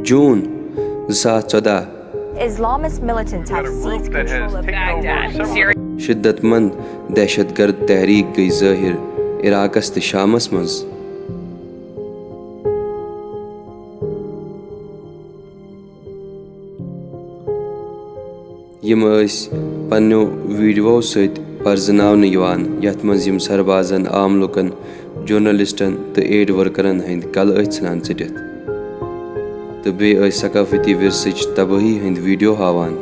June 2014 Islamist militants have seized control of Baghdad. शिद्दतमंद दहशतगर्द तहरीक गई ज़ाहिर इराक़स ते शामस मज़। यम पन्नो वीडियो सत परजनावने यवान यथ मज़ यम सरबाजन आम लुकन जर्नलिस्टन तो एड वर्करन हंद कल सान चटित तो बे सकाफती विरसच तबाही हंद वीडियो हावान।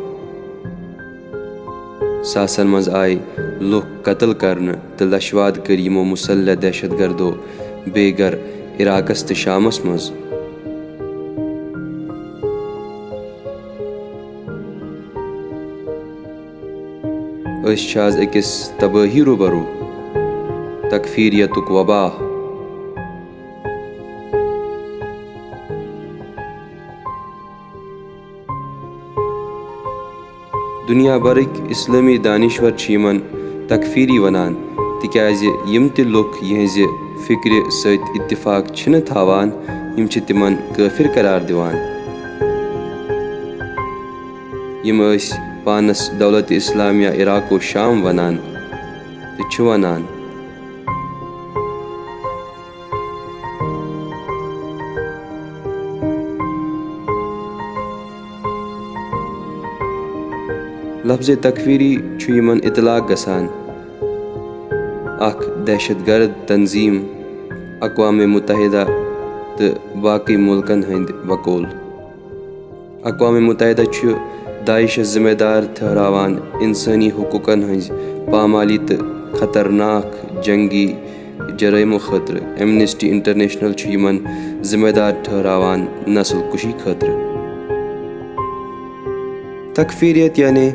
सासन मज आय लुक कत्ल करने तो लशवाद कर यमो मुसल्लह दहशतगर्दो बेगर इराक़स तो शामस मज। आज अकिस तबाही रूबरू तकफीरियतुक वबा। दुनिया भरक इस्लामी दानिश्वर यमन तकफीरी वनान तिक्याज यम ते लुक यहज फिक्र सत इत्तिफाक छिन थावान यम छ तिमन काफिर करार दिवान। यम पानस दौलत इस्लामिया इराक़ो शाम वनान तो छ वनान लफ्ज़ तकफीरी छु यमन इतलाक गसान अख दहशतगर्द तंजीम अक़वाम मुत्तहिदा तो बाकी मुल्कन हंद वकोल। अक़वाम मुत्तहिदा छु दाइश जिम्मेदार ठहरावान इंसानी हुकूकन हंज पामाली तो खतरनाक जंगी जराइमो खतर। एमनेस्टी इंटरनेशनल छु यमन जिम्मेदार ठहरावान नस्ल कुशी खतर। तकफीरियत यानी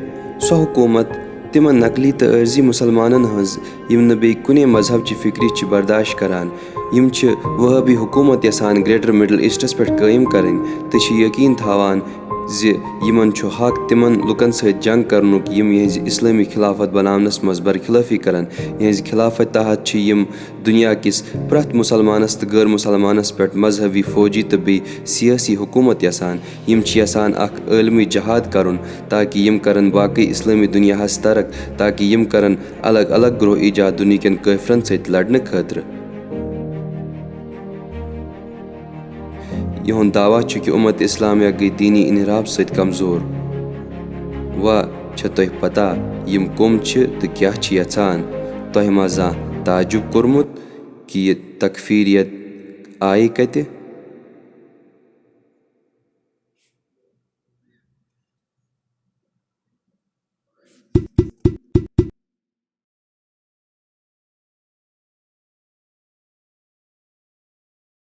सो हुकूमत तिमन नकली तो अर्जी मुसलमानन हज यम न बे कुने मजहब ची फिक्री ची बर्दाश्त करान। यम छ वह भी हुकूमत यसान ग्रेटर मिडल ईस्टस पे कायम करें तो यकीन थावान ज यमन छ हक तिमन लुकन सत जंग करनुक यम यहज इस्लामी खिलाफत बनावनस मज बरखिलाफी करन। यहज खिलाफत तहत छ यम दुनिया किस प्रत मुसलमानस तो गैर मुसलमानस पे मजहबी फौजी तो बे सियासी हुकूमत यसान। यम छ यसान अख आलमी जहाद करुन ताकि यम करन बाकी इस्लामी दुनिया हस तरक ताकि यम करन अलग अलग ग्रोह ईजाद दुनिया कन काफिरन सत लड़ने खतर। यहुन दावा छ कि उम्मत इस्लामिया गई दीनी इनहराफ सत कमजोर। वा छ तोह पता यम कम छ तो क्या छ यचान तोह मा ताजुब कोरमुत कि ये तकफीरियत आय कते।